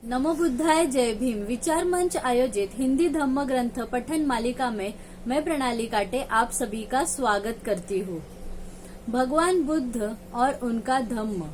नमो बुद्धाय जय भीम विचार मंच आयोजित हिंदी धम्म ग्रंथ पठन मालिका में मैं प्रणाली काटे आप सभी का स्वागत करती हूँ। भगवान बुद्ध और उनका धम्म।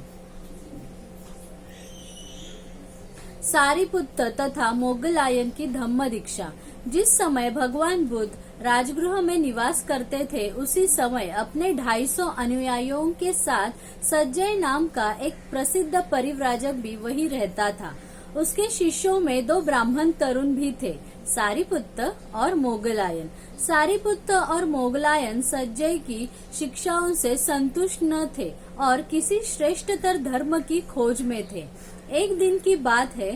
सारिपुत्त तथा मोगलायन की धम्म दीक्षा। जिस समय भगवान बुद्ध राजगृह में निवास करते थे, उसी समय अपने 250 अनुयायियों के साथ सज्जय नाम का एक प्रसिद्ध परिव्राजक भी वही रहता था। उसके शिष्यों में 2 ब्राह्मण तरुण भी थे, सारिपुत्त और मोगलायन। सारिपुत्त और मोगलायन सज्जय की शिक्षाओं से संतुष्ट न थे और किसी श्रेष्ठतर धर्म की खोज में थे। एक दिन की बात है,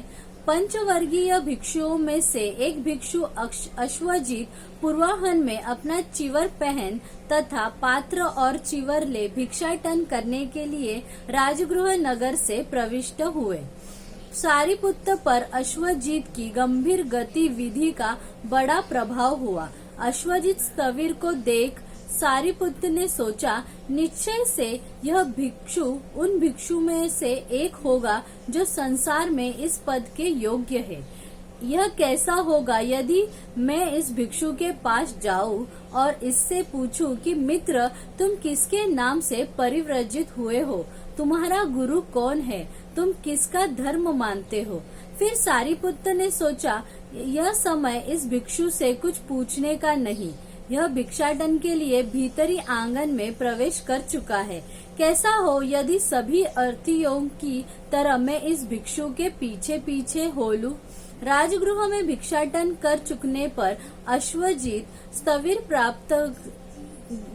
पंचवर्गीय भिक्षुओं में से एक भिक्षु अश्वजीत पूर्वाह्न में अपना चिवर पहन तथा पात्र और चिवर ले भिक्षाटन करने के लिए राजगृह नगर से प्रविष्ट हुए। सारिपुत्त पर अश्वजीत की गंभीर गतिविधि का बड़ा प्रभाव हुआ। अश्वजीत स्थविर को देख सारिपुत्त ने सोचा, निश्चय से यह भिक्षु उन भिक्षु में से एक होगा जो संसार में इस पद के योग्य है। यह कैसा होगा यदि मैं इस भिक्षु के पास जाऊं और इससे पूछूं कि मित्र, तुम किसके नाम से परिव्रजित हुए हो? तुम्हारा गुरु कौन है? तुम किसका धर्म मानते हो? फिर सारिपुत्त ने सोचा, यह समय इस भिक्षु से कुछ पूछने का नहीं। यह भिक्षाटन के लिए भीतरी आंगन में प्रवेश कर चुका है। कैसा हो यदि सभी अर्थीयों की तरह मैं इस भिक्षु के पीछे पीछे हो लूं? राजगृह में भिक्षाटन कर चुकने पर अश्वजीत स्थविर प्राप्त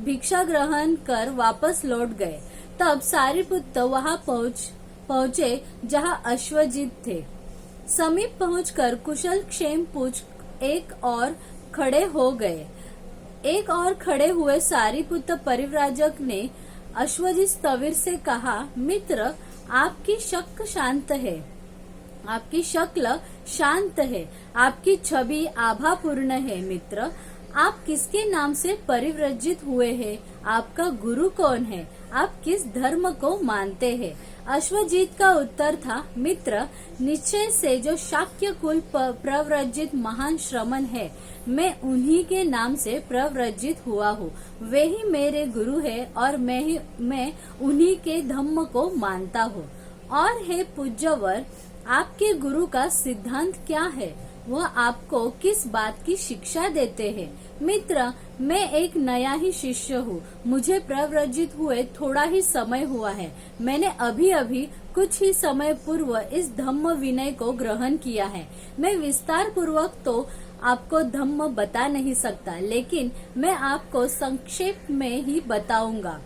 भिक्षा ग्रहण कर वापस लौट गए। तब सारिपुत्त वहां पहुंचे जहां अश्वजीत थे। समीप पहुंचकर कुशल क्षेम पूछ एक और खड़े हुए सारिपुत्त परिव्राजक ने अश्वजीत स्थविर से कहा, मित्र, आपकी शक्ल शांत है, आपकी शक्ल शांत है, आपकी छवि आभापूर्ण है। मित्र, आप किसके नाम से परिव्रजित हुए हैं? आपका गुरु कौन है? आप किस धर्म को मानते हैं? अश्वजीत का उत्तर था, मित्र, निश्चय से जो शाक्य कुल प्रव्रजित महान श्रमण है, मैं उन्हीं के नाम से प्रव्रजित हुआ हूँ। वे ही मेरे गुरु है और मैं उन्हीं के धम्म को मानता हूँ। और हे पूज्यवर, आपके गुरु का सिद्धांत क्या है? वह आपको किस बात की शिक्षा देते हैं? मित्र, मैं एक नया ही शिष्य हूँ। मुझे प्रव्रजित हुए थोड़ा ही समय हुआ है। मैंने अभी कुछ ही समय पूर्व इस धम्म विनय को ग्रहण किया है। मैं विस्तार पूर्वक तो आपको धम्म बता नहीं सकता, लेकिन मैं आपको संक्षेप में ही बताऊंगा।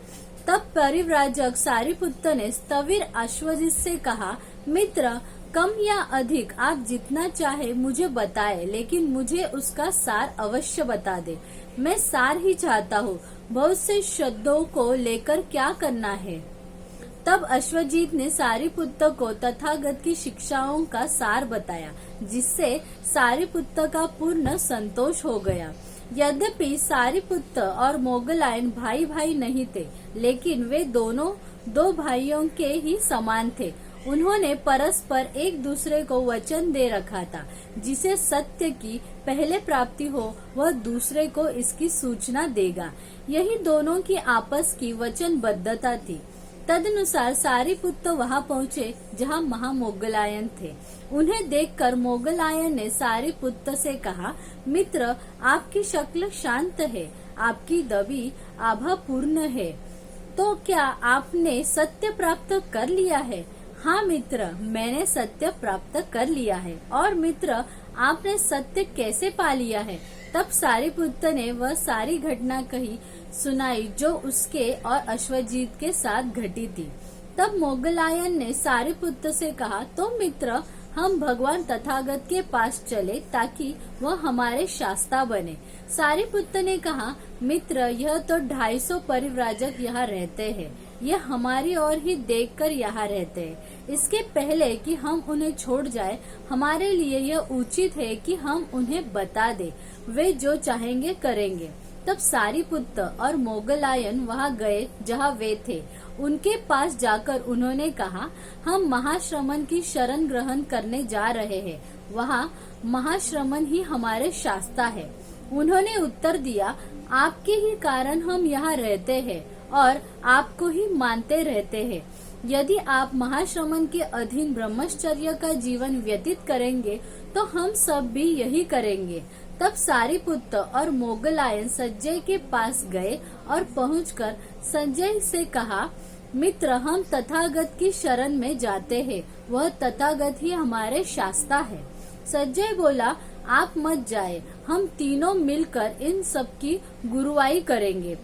तब परिव्राजक सारिपुत्त ने स्थविर अश्वजीत से कहा, मित्र, कम या अधिक आप जितना चाहे मुझे बताए, लेकिन मुझे उसका सार अवश्य बता दे। मैं सार ही चाहता हूँ। बहुत से शब्दों को लेकर क्या करना है? तब अश्वजीत ने सारिपुत्त को तथागत की शिक्षाओं का सार बताया, जिससे सारिपुत्त का पूर्ण संतोष हो गया। यद्यपि सारिपुत्त और मोगलायन भाई भाई नहीं थे, लेकिन वे दोनों 2 भाइयों के ही समान थे। उन्होंने परस्पर एक दूसरे को वचन दे रखा था, जिसे सत्य की पहले प्राप्ति हो वह दूसरे को इसकी सूचना देगा। यही दोनों की आपस की वचनबद्धता थी। तदनुसार सारिपुत्त वहां पहुंचे जहां महामोगलायन थे। उन्हें देखकर मोगलायन ने सारिपुत्त से कहा, मित्र, आपकी शक्ल शांत है, आपकी दबी आभापूर्ण है। तो क्या आपने सत्य प्राप्त कर लिया है? हाँ मित्र, मैंने सत्य प्राप्त कर लिया है। और मित्र, आपने सत्य कैसे पा लिया है? तब सारिपुत्त ने वह सारी घटना सुनाई जो उसके और अश्वजीत के साथ घटी थी। तब मोगलायन ने सारिपुत्त से कहा, तो मित्र, हम भगवान तथागत के पास चले ताकि वह हमारे शास्ता बने। सारिपुत्त ने कहा, मित्र, यह तो 250 परिव्राजक यहाँ रहते हैं। यह हमारी ओर ही देखकर यहाँ रहते हैं। इसके पहले कि हम उन्हें छोड़ जाए, हमारे लिए यह उचित है कि हम उन्हें बता दें। वे जो चाहेंगे करेंगे। तब सारीपुत्र और मोगलायन वहां गए जहां वे थे। उनके पास जाकर उन्होंने कहा, हम महाश्रमण की शरण ग्रहण करने जा रहे हैं। वहाँ महाश्रमण ही हमारे शास्ता है। उन्होंने उत्तर दिया, आपके ही कारण हम यहाँ रहते हैं और आपको ही मानते रहते हैं। यदि आप महाश्रमण के अधीन ब्रह्मचर्य का जीवन व्यतीत करेंगे तो हम सब भी यही करेंगे। तब सारीपुत्र और मोगलायन संजय के पास गए और पहुंचकर संजय से कहा, मित्र, हम तथागत की शरण में जाते हैं। वह तथागत ही हमारे शास्ता है। संजय बोला, आप मत जाए, हम तीनों मिलकर इन सब की गुरुवाई करेंगे।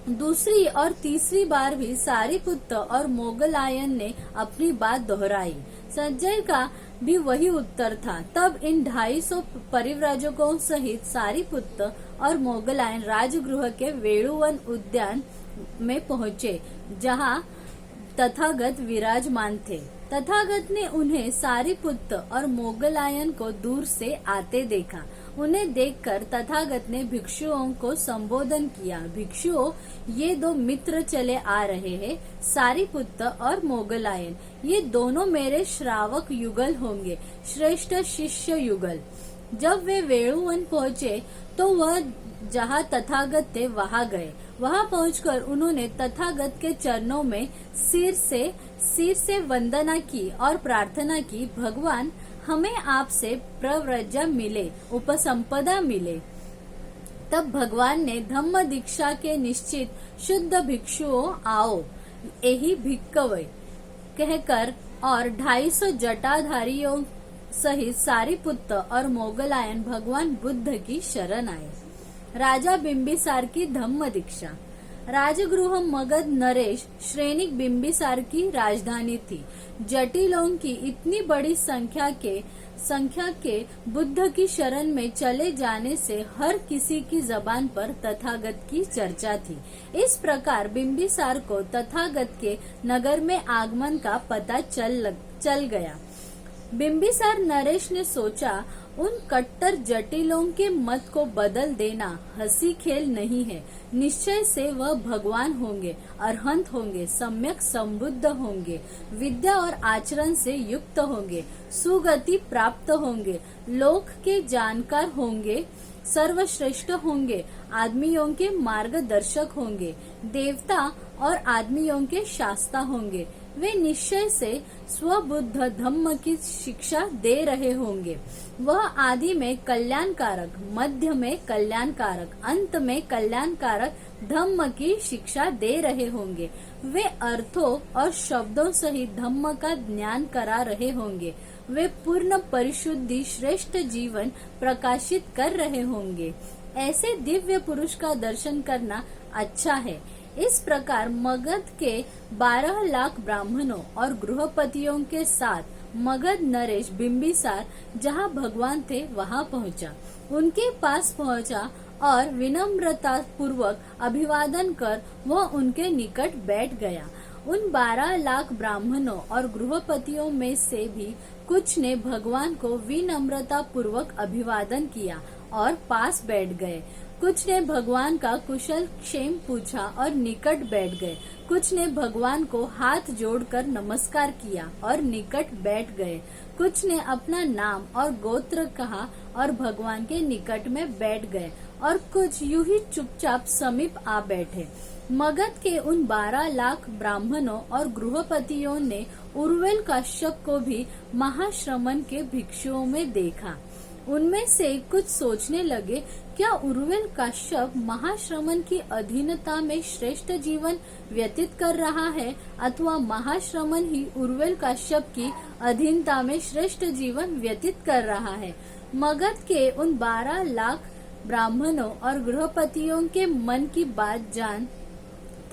दूसरी और तीसरी बार भी सारीपुत्र और मोगलायन ने अपनी बात दोहराई। संजय का भी वही उत्तर था। तब इन 250 परिव्राजकों सहित सारीपुत्र और मोगलायन राजगृह के वेणुवन उद्यान में पहुँचे, जहाँ तथागत विराजमान थे। तथागत ने उन्हें सारीपुत्र और मोगलायन को दूर से आते देखा। उन्हें देखकर तथागत ने भिक्षुओं को संबोधन किया, भिक्षुओं, ये दो मित्र चले आ रहे हैं, सारीपुत्र और मोगलायन। ये दोनों मेरे श्रावक युगल होंगे, श्रेष्ठ शिष्य युगल। जब वे वेणुवन पहुँचे तो वह जहाँ तथागत थे वहां गए। वहां पहुंचकर उन्होंने तथागत के चरणों में सिर से वंदना की और प्रार्थना की, भगवान, हमें आपसे प्रव्रज्या मिले, उपसंपदा मिले। तब भगवान ने धम्म दीक्षा के निश्चित शुद्ध भिक्षुओं आओ यही भिक्कवे कहकर और 250 जटाधारियों सहित सारीपुत्र और मोगलायन भगवान बुद्ध की शरण आए। राजा बिंबिसार की धम्म दीक्षा। राजगृह मगध नरेश श्रेणिक बिंबिसार की राजधानी थी। जटिलों की इतनी बड़ी संख्या के बुद्ध की शरण में चले जाने से हर किसी की जबान पर तथागत की चर्चा थी। इस प्रकार बिंबिसार को तथागत के नगर में आगमन का पता चल गया। बिंबिसार नरेश ने सोचा, उन कट्टर जटिलों के मत को बदल देना हंसी खेल नहीं है। निश्चय से वह भगवान होंगे, अरहंत होंगे, सम्यक संबुद्ध होंगे, विद्या और आचरण से युक्त होंगे, सुगति प्राप्त होंगे, लोक के जानकार होंगे, सर्वश्रेष्ठ होंगे, आदमियों के मार्गदर्शक होंगे, देवता और आदमियों के शास्ता होंगे। वे निश्चय से स्वबुद्ध धम्म की शिक्षा दे रहे होंगे। वह आदि में कल्याणकारक, मध्य में कल्याणकारक, अंत में कल्याणकारक धम्म की शिक्षा दे रहे होंगे। वे अर्थों और शब्दों सहित धम्म का ज्ञान करा रहे होंगे। वे पूर्ण परिशुद्धि श्रेष्ठ जीवन प्रकाशित कर रहे होंगे। ऐसे दिव्य पुरुष का दर्शन करना अच्छा है। इस प्रकार मगध के 12 लाख ब्राह्मणों और गृहपतियों के साथ मगध नरेश बिंबिसार जहाँ भगवान थे वहाँ पहुँचा। उनके पास पहुँचा और विनम्रता पूर्वक अभिवादन कर वह उनके निकट बैठ गया। उन 12 लाख ब्राह्मणों और गृहपतियों में से भी कुछ ने भगवान को विनम्रता पूर्वक अभिवादन किया और पास बैठ गए। कुछ ने भगवान का कुशल क्षेम पूछा और निकट बैठ गए। कुछ ने भगवान को हाथ जोड़कर नमस्कार किया और निकट बैठ गए। कुछ ने अपना नाम और गोत्र कहा और भगवान के निकट में बैठ गए और कुछ यूं ही चुपचाप समीप आ बैठे। मगध के उन 12 लाख ब्राह्मणों और गृहपतियों ने उर्वेल कश्यप को भी महाश्रमण के भिक्षुओं में देखा। उनमें से कुछ सोचने लगे, क्या उर्वेल कश्यप महाश्रमण की अधीनता में श्रेष्ठ जीवन व्यतीत कर रहा है अथवा महाश्रमण ही उर्वेल कश्यप की अधीनता में श्रेष्ठ जीवन व्यतीत कर रहा है। मगध के उन 12 लाख ब्राह्मणों और गृहपतियों के मन की बात जान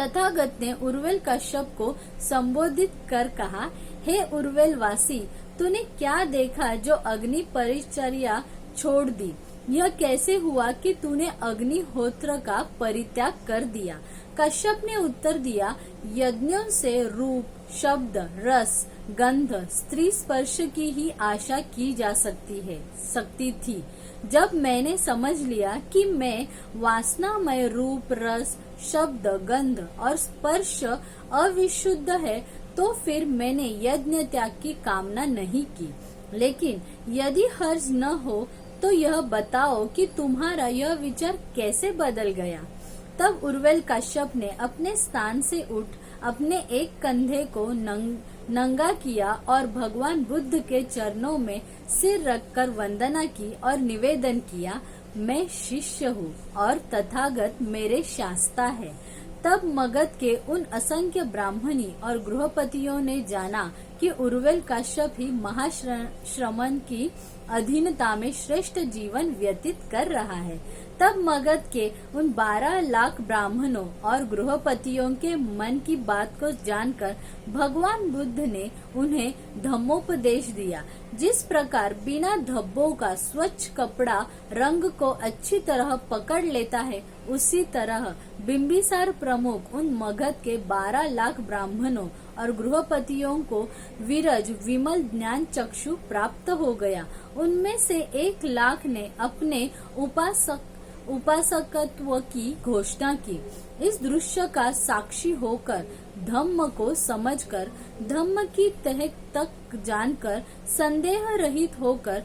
तथागत ने उर्वेल कश्यप को संबोधित कर कहा, हे उर्वेल वासी, तूने क्या देखा जो अग्नि परिचर्या छोड़ दी? यह कैसे हुआ कि तूने अग्निहोत्र का परित्याग कर दिया? कश्यप ने उत्तर दिया, यज्ञों से रूप, शब्द, रस, गंध स्त्री स्पर्श की ही आशा की जा सकती थी। जब मैंने समझ लिया कि मैं वासनामय रूप, रस, शब्द, गंध और स्पर्श अविशुद्ध है, तो फिर मैंने यज्ञ त्याग की कामना नहीं की। लेकिन यदि हर्ज न हो तो यह बताओ कि तुम्हारा यह विचार कैसे बदल गया। तब उर्वेल कश्यप ने अपने स्थान से उठ अपने एक कंधे को नंगा किया और भगवान बुद्ध के चरणों में सिर रखकर वंदना की और निवेदन किया, मैं शिष्य हूँ और तथागत मेरे शास्ता है। तब मगध के उन असंख्य ब्राह्मणी और गृहपतियों ने जाना कि उर्वेल कश्यप ही महाश्रमण की अधीनता में श्रेष्ठ जीवन व्यतीत कर रहा है। तब मगध के उन 12 लाख ब्राह्मणों और गृहपतियों के मन की बात को जानकर भगवान बुद्ध ने उन्हें धम्मोपदेश दिया। जिस प्रकार बिना धब्बों का स्वच्छ कपड़ा रंग को अच्छी तरह पकड़ लेता है, उसी तरह बिंबिसार प्रमुख उन मगध के 12 लाख ब्राह्मणों और गृहपतियों को विरज विमल ज्ञान चक्षु प्राप्त हो गया। उनमें से 1 लाख ने अपने उपासकत्व की घोषणा की। इस दृश्य का साक्षी होकर, धम्म को समझकर, धम्म की तह तक जानकर, संदेह रहित होकर,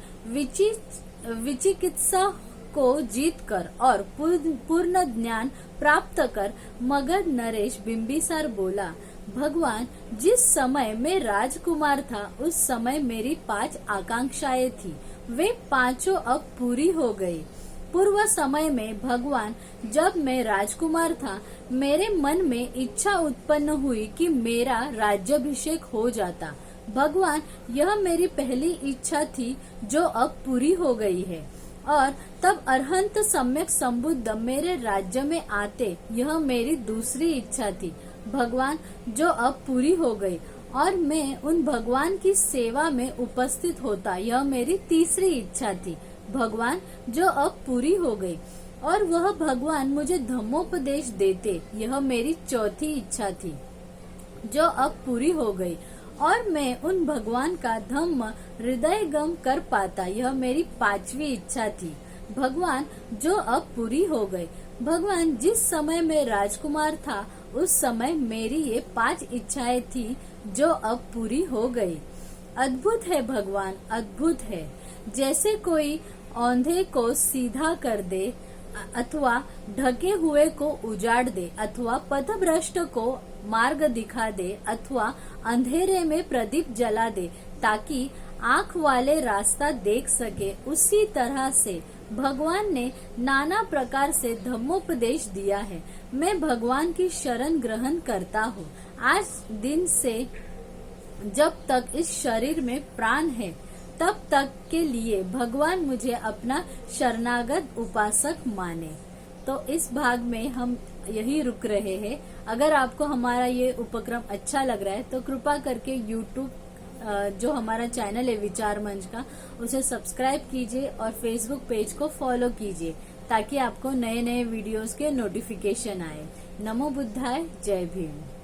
विचिकित्सा को जीतकर और पूर्ण ज्ञान प्राप्त कर मगध नरेश बिंबिसार बोला, भगवान, जिस समय मैं राजकुमार था उस समय मेरी 5 आकांक्षाएं थी। वे 5 अब पूरी हो गई। पूर्व समय में भगवान, जब मैं राजकुमार था, मेरे मन में इच्छा उत्पन्न हुई कि मेरा राज्याभिषेक हो जाता। भगवान, यह मेरी पहली इच्छा थी जो अब पूरी हो गई है। और तब अरहंत सम्यक संबुद्ध मेरे राज्य में आते, यह मेरी दूसरी इच्छा थी। भगवान, जो अब पूरी हो गई। और मैं उन भगवान की सेवा में उपस्थित होता, यह मेरी तीसरी इच्छा थी। भगवान, जो अब पूरी हो गई। और वह भगवान मुझे धम्मोपदेश देते, यह मेरी चौथी इच्छा थी, जो अब पूरी हो गई। और मैं उन भगवान का धम्म हृदयगम कर पाता, यह मेरी 5वीं इच्छा थी। भगवान, जो अब पूरी हो गई। भगवान, जिस समय मैं राजकुमार था उस समय मेरी ये 5 इच्छाएं थी जो अब पूरी हो गई। अद्भुत है भगवान, अद्भुत है। जैसे कोई औंधे को सीधा कर दे, अथवा ढके हुए को उजाड़ दे, अथवा पथभ्रष्ट को मार्ग दिखा दे, अथवा अंधेरे में प्रदीप जला दे ताकि आंख वाले रास्ता देख सके, उसी तरह से भगवान ने नाना प्रकार से धम्मोपदेश दिया है। मैं भगवान की शरण ग्रहण करता हूँ। आज दिन से जब तक इस शरीर में प्राण है, तब तक के लिए भगवान मुझे अपना शरणागत उपासक माने। तो इस भाग में हम यही रुक रहे हैं। अगर आपको हमारा ये उपक्रम अच्छा लग रहा है तो कृपा करके YouTube जो हमारा चैनल है विचार मंच का, उसे सब्सक्राइब कीजिए और Facebook पेज को फॉलो कीजिए ताकि आपको नए नए वीडियोस के नोटिफिकेशन आए। नमो बुद्धाय, जय भीम।